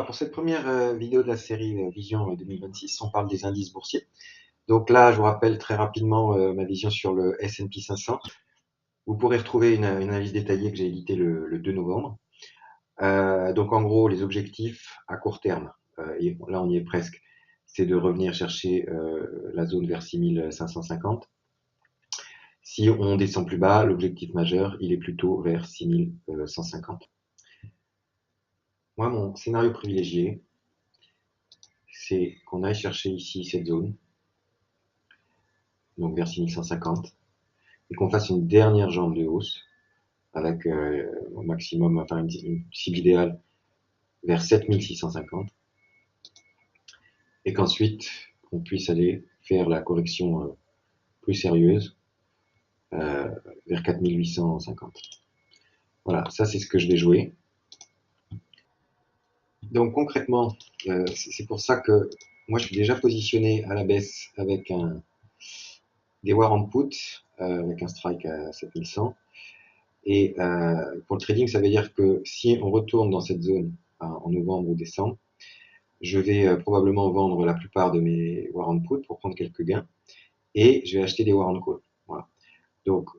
pour cette première vidéo de la série Vision 2026, on parle des indices boursiers. Donc là, je vous rappelle très rapidement ma vision sur le S&P 500. Vous pourrez retrouver une analyse détaillée que j'ai éditée le 2 novembre. Donc en gros, les objectifs à court terme, et là on y est presque, c'est de revenir chercher la zone vers 6550. Si on descend plus bas, l'objectif majeur, il est plutôt vers 6150. Moi, mon scénario privilégié, c'est qu'on aille chercher ici cette zone, donc vers 6150, et qu'on fasse une dernière jambe de hausse avec au maximum, enfin une cible idéale vers 7650, et qu'ensuite on puisse aller faire la correction plus sérieuse vers 4850. Voilà, ça c'est ce que je vais jouer. Donc concrètement, c'est pour ça que moi je suis déjà positionné à la baisse avec des warrant put, avec un strike à 7100. Et pour le trading, ça veut dire que si on retourne dans cette zone en novembre ou décembre, je vais probablement vendre la plupart de mes warrant put pour prendre quelques gains et je vais acheter des warrant call. Voilà. Donc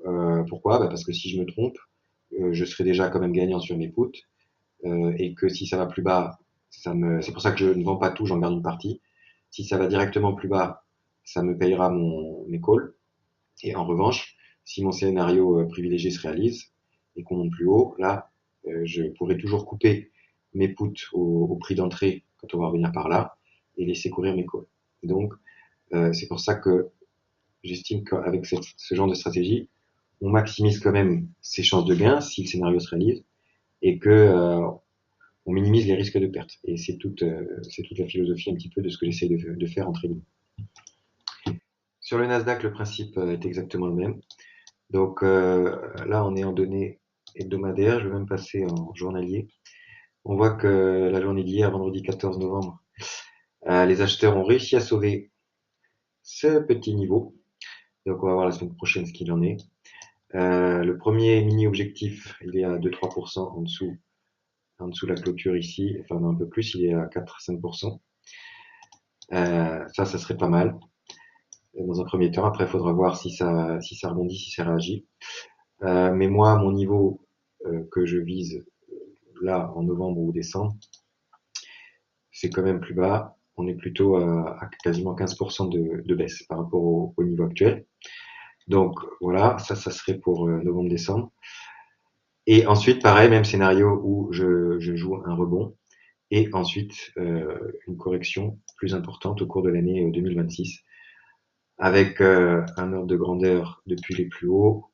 pourquoi? Parce que si je me trompe, je serai déjà quand même gagnant sur mes puts et que si ça va plus bas, c'est pour ça que je ne vends pas tout, j'en garde une partie. Si ça va directement plus bas, ça me payera mes calls. Et en revanche, si mon scénario privilégié se réalise et qu'on monte plus haut, là, je pourrais toujours couper mes puts au prix d'entrée quand on va revenir par là et laisser courir mes calls. Donc, c'est pour ça que j'estime qu'avec ce genre de stratégie, on maximise quand même ses chances de gain si le scénario se réalise et que on minimise les risques de perte. Et c'est toute la philosophie un petit peu de ce que j'essaie de faire en trading. Sur le Nasdaq, le principe est exactement le même. Donc là, on est en données hebdomadaires. Je vais même passer en journalier. On voit que la journée d'hier, vendredi 14 novembre, les acheteurs ont réussi à sauver ce petit niveau. Donc on va voir la semaine prochaine ce qu'il en est. Le premier mini-objectif, il est à 2-3% en dessous de la clôture ici. Enfin, un peu plus, il est à 4-5%. Ça serait pas mal dans un premier temps. Après, il faudra voir si ça rebondit, si ça réagit. Mais moi, mon niveau que je vise là en novembre ou décembre, c'est quand même plus bas. On est plutôt à quasiment 15% de baisse par rapport au niveau actuel. Donc voilà, ça serait pour novembre-décembre. Et ensuite, pareil, même scénario où je joue un rebond et ensuite une correction plus importante au cours de l'année 2026 avec un ordre de grandeur depuis les plus hauts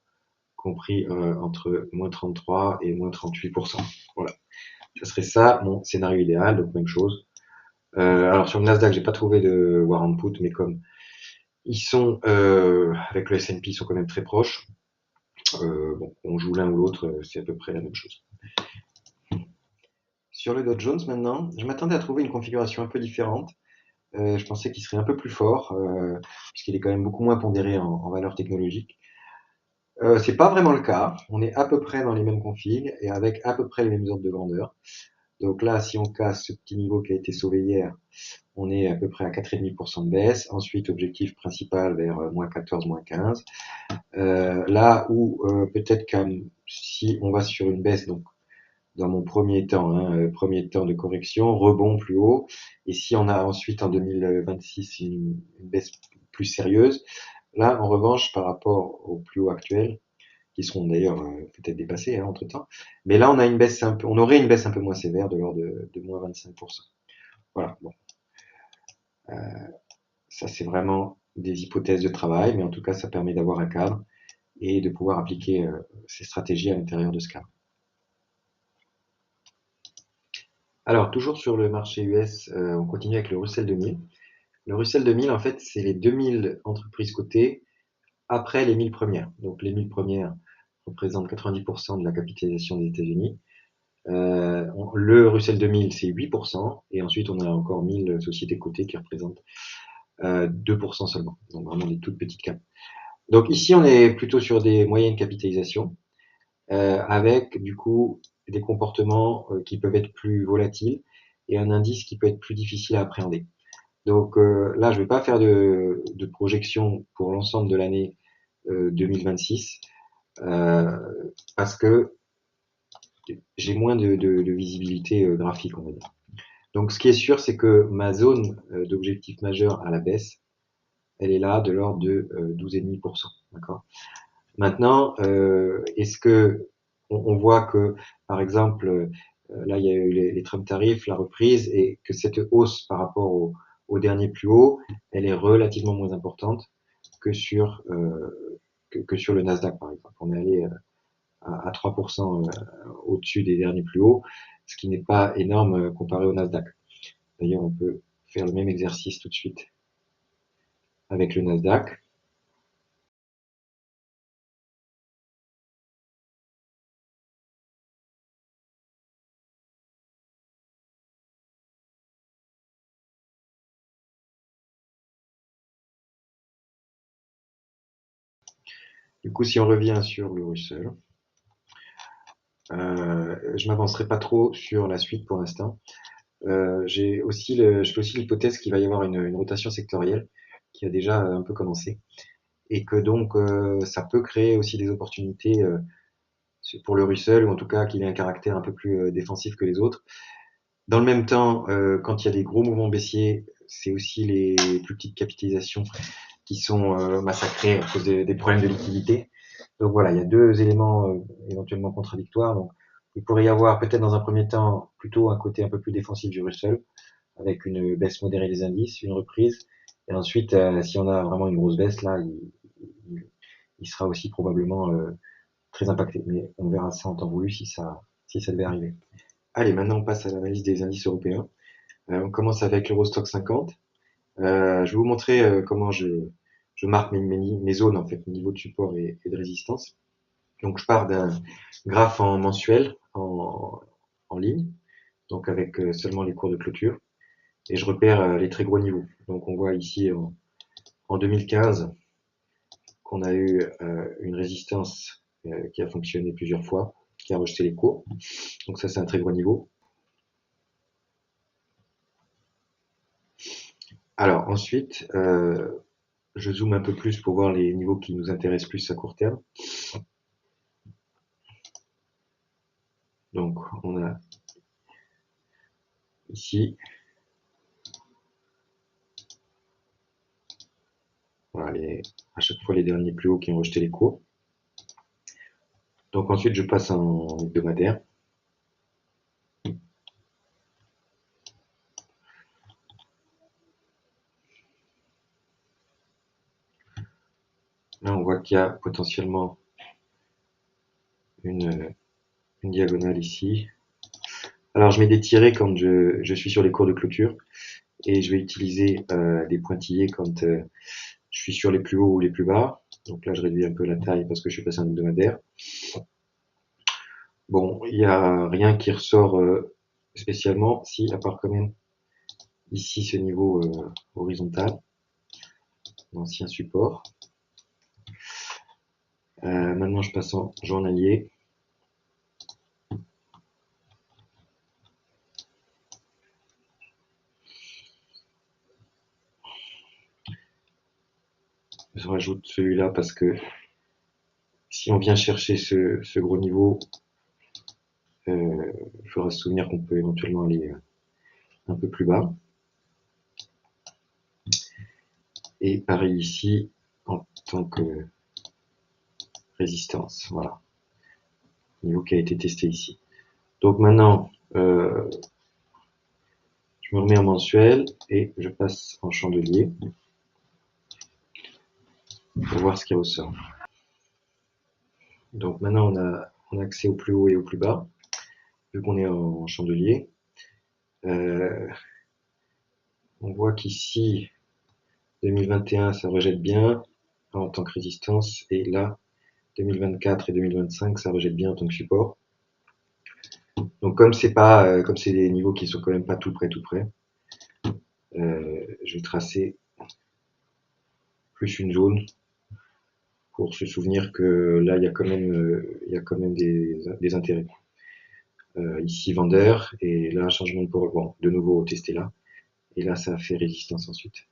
compris entre moins 33 et moins 38%. Voilà. Ça serait ça mon scénario idéal, donc même chose. Alors sur le Nasdaq, j'ai pas trouvé de warrant put, mais comme ils sont avec le S&P, ils sont quand même très proches. Bon, on joue l'un ou l'autre, c'est à peu près la même chose. Sur le Dow Jones maintenant, je m'attendais à trouver une configuration un peu différente. Je pensais qu'il serait un peu plus fort, puisqu'il est quand même beaucoup moins pondéré en valeur technologique. C'est pas vraiment le cas. On est à peu près dans les mêmes configs et avec à peu près les mêmes ordres de grandeur. Donc là, si on casse ce petit niveau qui a été sauvé hier, on est à peu près à 4,5% de baisse. Ensuite, objectif principal vers moins 14, moins 15. Là où peut-être que si on va sur une baisse, donc dans mon premier temps de correction, rebond plus haut. Et si on a ensuite en 2026 une baisse plus sérieuse, là, en revanche, par rapport au plus haut actuel, qui seront d'ailleurs peut-être dépassés entre temps. Mais là, on aurait une baisse un peu moins sévère de l'ordre de moins 25%. Voilà. Bon, ça c'est vraiment des hypothèses de travail, mais en tout cas, ça permet d'avoir un cadre et de pouvoir appliquer ces stratégies à l'intérieur de ce cadre. Alors, toujours sur le marché US, on continue avec le Russell 2000. Le Russell 2000, en fait, c'est les 2000 entreprises cotées après les 1000 premières. Donc, les 1000 premières représentent 90% de la capitalisation des États-Unis. Le Russell 2000, c'est 8%, et ensuite on a encore 1000 sociétés cotées qui représentent 2% seulement, donc vraiment des toutes petites capes. Donc ici, on est plutôt sur des moyennes capitalisations, avec du coup des comportements qui peuvent être plus volatiles, et un indice qui peut être plus difficile à appréhender. Donc là, je ne vais pas faire de projection pour l'ensemble de l'année 2026 euh, parce que j'ai moins de visibilité graphique, on va dire. Donc ce qui est sûr, c'est que ma zone d'objectif majeur à la baisse, elle est là de l'ordre de 12,5%. D'accord. Maintenant, est-ce que on voit que, par exemple, là il y a eu les Trump tarifs, la reprise, et que cette hausse par rapport au dernier plus haut, elle est relativement moins importante que sur que sur le Nasdaq, par exemple. On est allé à 3% au-dessus des derniers plus hauts, ce qui n'est pas énorme comparé au Nasdaq. D'ailleurs, on peut faire le même exercice tout de suite avec le Nasdaq. Du coup, si on revient sur le Russell, je m'avancerai pas trop sur la suite pour l'instant. Je fais aussi l'hypothèse qu'il va y avoir une rotation sectorielle qui a déjà un peu commencé et que donc ça peut créer aussi des opportunités pour le Russell, ou en tout cas qu'il ait un caractère un peu plus défensif que les autres. Dans le même temps, quand il y a des gros mouvements baissiers, c'est aussi les plus petites capitalisations qui sont massacrées à cause des problèmes de liquidité. Donc voilà, il y a deux éléments éventuellement contradictoires. Donc il pourrait y avoir peut-être dans un premier temps plutôt un côté un peu plus défensif du Russell, avec une baisse modérée des indices, une reprise. Et ensuite, si on a vraiment une grosse baisse, là, il sera aussi probablement très impacté. Mais on verra ça en temps voulu si ça devait arriver. Allez, maintenant on passe à l'analyse des indices européens. On commence avec l'Eurostoxx 50. Je vais vous montrer comment je marque mes zones, en fait, mes niveaux de support et de résistance. Donc je pars d'un graphe en mensuel, en ligne, donc avec seulement les cours de clôture, et je repère les très gros niveaux. Donc on voit ici en 2015 qu'on a eu une résistance qui a fonctionné plusieurs fois, qui a rejeté les cours. Donc ça c'est un très gros niveau. Alors ensuite, je zoome un peu plus pour voir les niveaux qui nous intéressent plus à court terme. Donc on a ici, voilà, à chaque fois les derniers plus hauts qui ont rejeté les cours. Donc ensuite je passe en hebdomadaire. Là on voit qu'il y a potentiellement une, une diagonale ici. Alors je mets des tirets quand je suis sur les cours de clôture, et je vais utiliser des pointillés quand je suis sur les plus hauts ou les plus bas. Donc là je réduis un peu la taille parce que je suis passé en hebdomadaire. Bon, il n'y a rien qui ressort spécialement, si, à part quand même ici ce niveau horizontal, l'ancien support. Maintenant je passe en journalier. Je rajoute celui-là parce que si on vient chercher ce gros niveau, il faudra se souvenir qu'on peut éventuellement aller un peu plus bas. Et pareil ici, en tant que résistance. Voilà. Niveau qui a été testé ici. Donc maintenant, je me remets en mensuel et je passe en chandelier pour voir ce qui ressort. Donc maintenant, on a accès au plus haut et au plus bas, vu qu'on est en chandelier. Euh, on voit qu'ici, 2021, ça rejette bien en tant que résistance, et là, 2024 et 2025, ça rejette bien en tant que support. Donc comme c'est pas, comme c'est des niveaux qui sont quand même pas tout près, je vais tracer plus une zone pour se souvenir que là il y a quand même des intérêts. ici vendeur, et là changement de port, bon, de nouveau testé là, et là ça a fait résistance ensuite.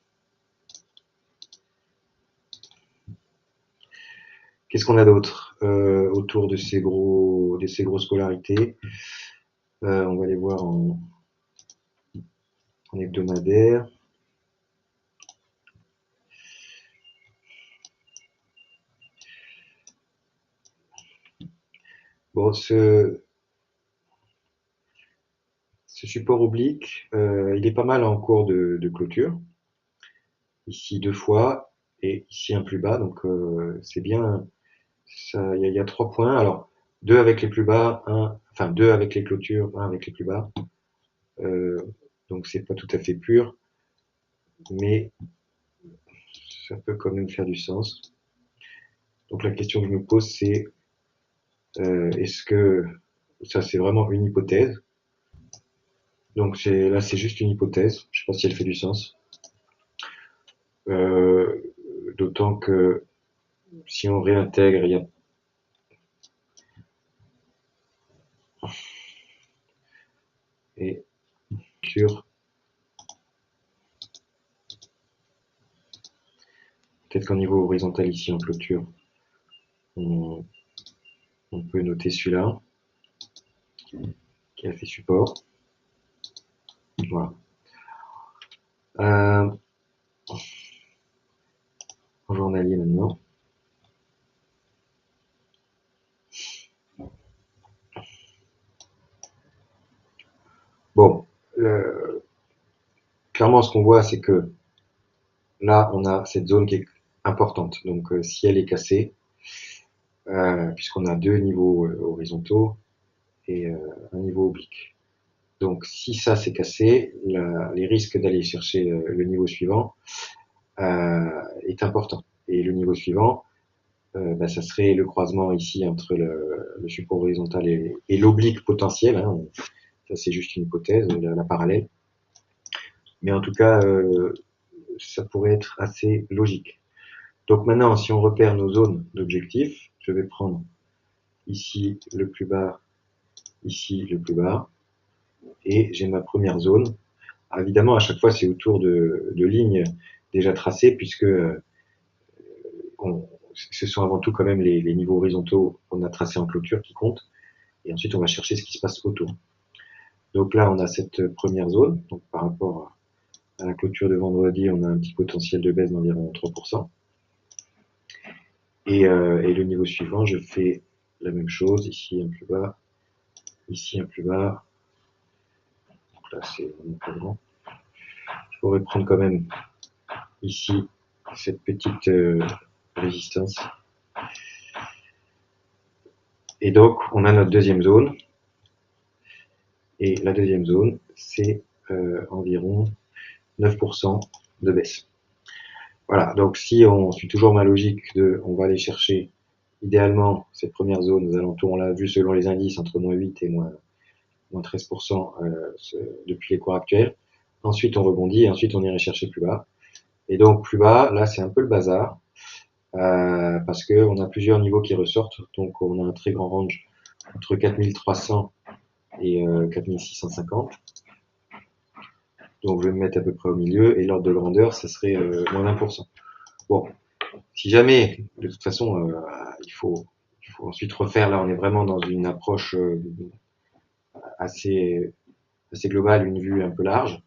Qu'est-ce qu'on a d'autre autour de ces grosses polarités? On va les voir en hebdomadaire. Bon, ce support oblique, il est pas mal en cours de clôture. Ici 2 fois et ici un plus bas, donc c'est bien. Il y a 3 points. Alors 2 avec les plus bas, enfin 2 avec les clôtures, 1 avec les plus bas. Donc c'est pas tout à fait pur, mais ça peut quand même faire du sens. Donc la question que je me pose, c'est est-ce que ça c'est vraiment une hypothèse? Donc là c'est juste une hypothèse. Je sais pas si elle fait du sens. Euh, D'autant que si on réintègre, il y a et sur peut-être qu'au niveau horizontal ici en clôture, on, on peut noter celui-là qui a fait support. Voilà. En journalier maintenant. Bon, clairement ce qu'on voit c'est que là on a cette zone qui est importante. Donc si elle est cassée, puisqu'on a 2 niveaux horizontaux et un niveau oblique. Donc si ça s'est cassé, les risques d'aller chercher le niveau suivant est important. Et le niveau suivant, ça serait le croisement ici entre le support horizontal et l'oblique potentiel. Hein. Ça c'est juste une hypothèse, la parallèle. Mais en tout cas, ça pourrait être assez logique. Donc maintenant, si on repère nos zones d'objectif, je vais prendre ici le plus bas, ici le plus bas, et j'ai ma première zone. Alors évidemment, à chaque fois, c'est autour de lignes déjà tracées, puisque ce sont avant tout quand même les niveaux horizontaux qu'on a tracés en clôture qui comptent, et ensuite on va chercher ce qui se passe autour. Donc là, on a cette première zone, donc par rapport à la clôture de vendredi, on a un petit potentiel de baisse d'environ 3%. Et le niveau suivant, je fais la même chose, ici un plus bas, ici un plus bas. Donc là, c'est vraiment pas grand. Je pourrais prendre quand même ici cette petite résistance. Et donc, on a notre deuxième zone. Et la deuxième zone, c'est environ 9% de baisse. Voilà, donc si on suit toujours ma logique on va aller chercher idéalement cette première zone aux alentours, on l'a vu selon les indices, entre moins 8 et moins 13% depuis les cours actuels. Ensuite, on rebondit et ensuite, on irait chercher plus bas. Et donc, plus bas, là, c'est un peu le bazar parce qu'on a plusieurs niveaux qui ressortent. Donc, on a un très grand range entre 4300 et 4650. Donc, je vais me mettre à peu près au milieu et l'ordre de grandeur, ça serait moins 1%. Bon, si jamais, de toute façon, il faut ensuite refaire. Là, on est vraiment dans une approche assez globale, une vue un peu large.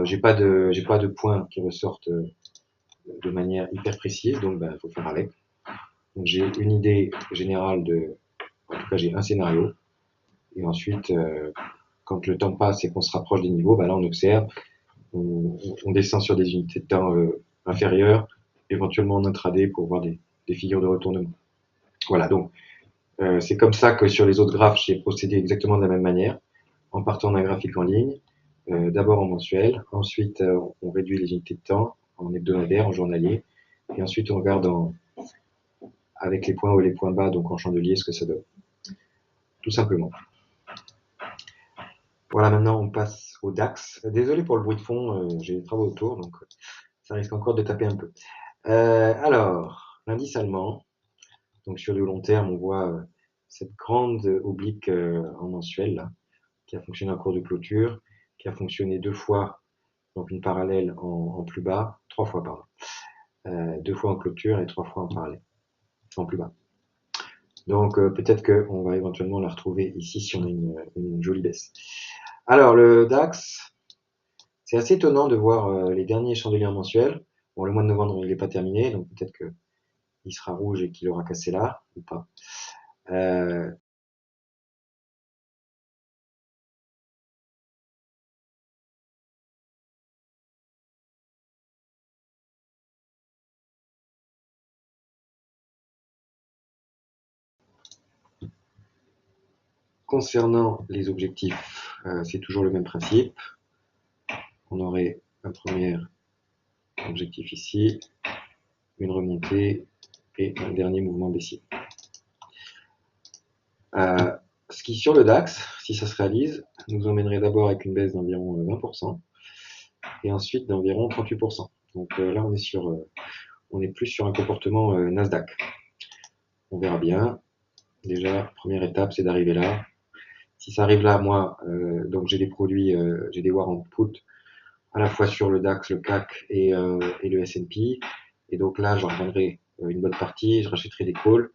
J'ai pas de points qui ressortent de manière hyper précise, donc il faut faire avec. Donc j'ai une idée générale en tout cas j'ai un scénario, et ensuite quand le temps passe et qu'on se rapproche des niveaux, là on observe, on descend sur des unités de temps inférieures, éventuellement en intraday pour voir des figures de retournement. Voilà, donc c'est comme ça que sur les autres graphes j'ai procédé exactement de la même manière, en partant d'un graphique en ligne, d'abord en mensuel, ensuite on réduit les unités de temps en hebdomadaire, en journalier, et ensuite on regarde avec les points hauts et les points bas, donc en chandelier, ce que ça donne. Tout simplement. Voilà, maintenant on passe au DAX. Désolé pour le bruit de fond, j'ai des travaux autour, donc ça risque encore de taper un peu. Alors, l'indice allemand, donc sur du long terme, on voit cette grande oblique en mensuel là, qui a fonctionné en cours de clôture, qui a fonctionné 2 fois, donc une parallèle en plus bas, 3 fois pardon, 2 fois en clôture et 3 fois en parallèle, en plus bas. Donc peut-être qu'on va éventuellement la retrouver ici si on a une jolie baisse. Alors le DAX, c'est assez étonnant de voir les derniers chandeliers mensuels. Bon, le mois de novembre il n'est pas terminé, donc peut-être qu'il sera rouge et qu'il aura cassé là, ou pas. Concernant les objectifs, c'est toujours le même principe. On aurait un premier objectif ici, une remontée et un dernier mouvement baissier. Ce qui, sur le DAX, si ça se réalise, nous emmènerait d'abord avec une baisse d'environ 20% et ensuite d'environ 38%. Donc là, on est plus sur un comportement Nasdaq. On verra bien. Déjà, première étape, c'est d'arriver là. Si ça arrive là, moi, donc j'ai des produits, j'ai des warrants put à la fois sur le DAX, le CAC et le S&P. Et donc là, j'en revendrai une bonne partie, je rachèterai des calls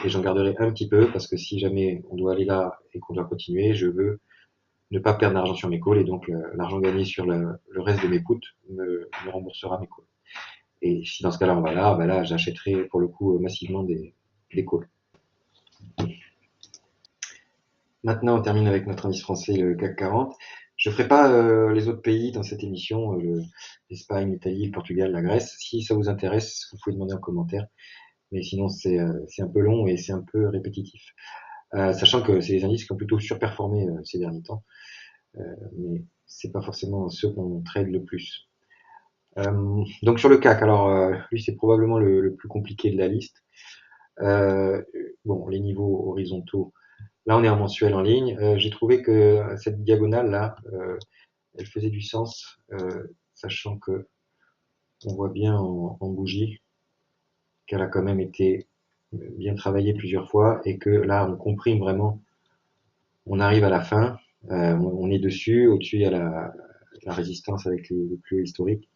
et j'en garderai un petit peu parce que si jamais on doit aller là et qu'on doit continuer, je veux ne pas perdre d'argent sur mes calls et donc l'argent gagné sur le reste de mes puts me remboursera mes calls. Et si dans ce cas-là on va là, bah là j'achèterai pour le coup massivement des calls. Maintenant on termine avec notre indice français, le CAC 40. Je ne ferai pas les autres pays dans cette émission, l'Espagne, l'Italie, le Portugal, la Grèce. Si ça vous intéresse, vous pouvez demander en commentaire. Mais sinon c'est un peu long et c'est un peu répétitif. Sachant que c'est les indices qui ont plutôt surperformé ces derniers temps. Mais c'est pas forcément ceux qu'on trade le plus. Donc sur le CAC, alors lui c'est probablement le plus compliqué de la liste. Bon, les niveaux horizontaux, là on est en mensuel en ligne. J'ai trouvé que cette diagonale là, elle faisait du sens, sachant que on voit bien en bougie qu'elle a quand même été bien travaillée plusieurs fois et que là on comprime vraiment, on arrive à la fin, on est dessus, au-dessus il y a la résistance avec les plus hauts historiques.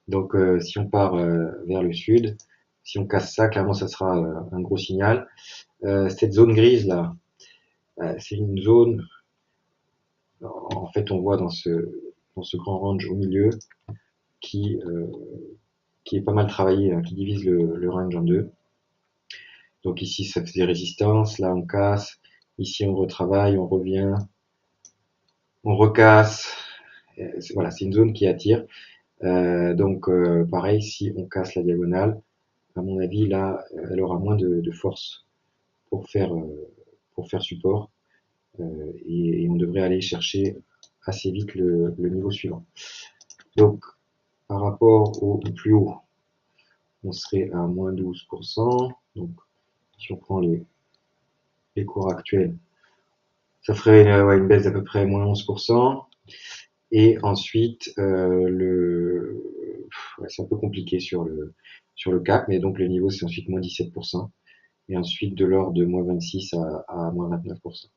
Donc si on part vers le sud, si on casse ça, clairement ça sera un gros signal. Cette zone grise là, c'est une zone, en fait on voit dans ce grand range au milieu qui est pas mal travaillé, hein, qui divise le range en deux. Donc ici ça fait des résistances, là on casse, ici on retravaille, on revient, on recasse. Voilà, c'est une zone qui attire. Donc pareil, si on casse la diagonale, à mon avis là, elle aura moins de force pour faire support et on devrait aller chercher assez vite le niveau suivant. Donc par rapport au plus haut, on serait à moins 12%. Donc si on prend les cours actuels, ça ferait une baisse d'à peu près moins 11%. Et ensuite, c'est un peu compliqué sur le CAC, mais donc le niveau c'est ensuite moins 17%. Et ensuite de l'ordre de moins 26 à moins 29%.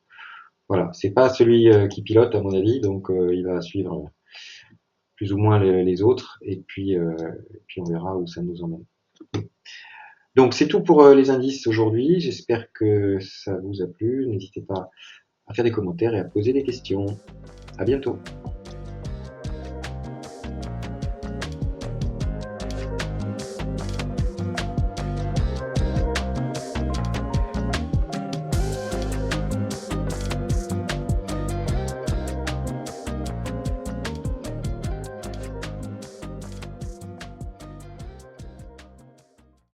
Voilà, c'est pas celui qui pilote à mon avis, donc il va suivre plus ou moins les autres, et puis on verra où ça nous emmène. Donc c'est tout pour les indices aujourd'hui, j'espère que ça vous a plu, n'hésitez pas à faire des commentaires et à poser des questions. À bientôt.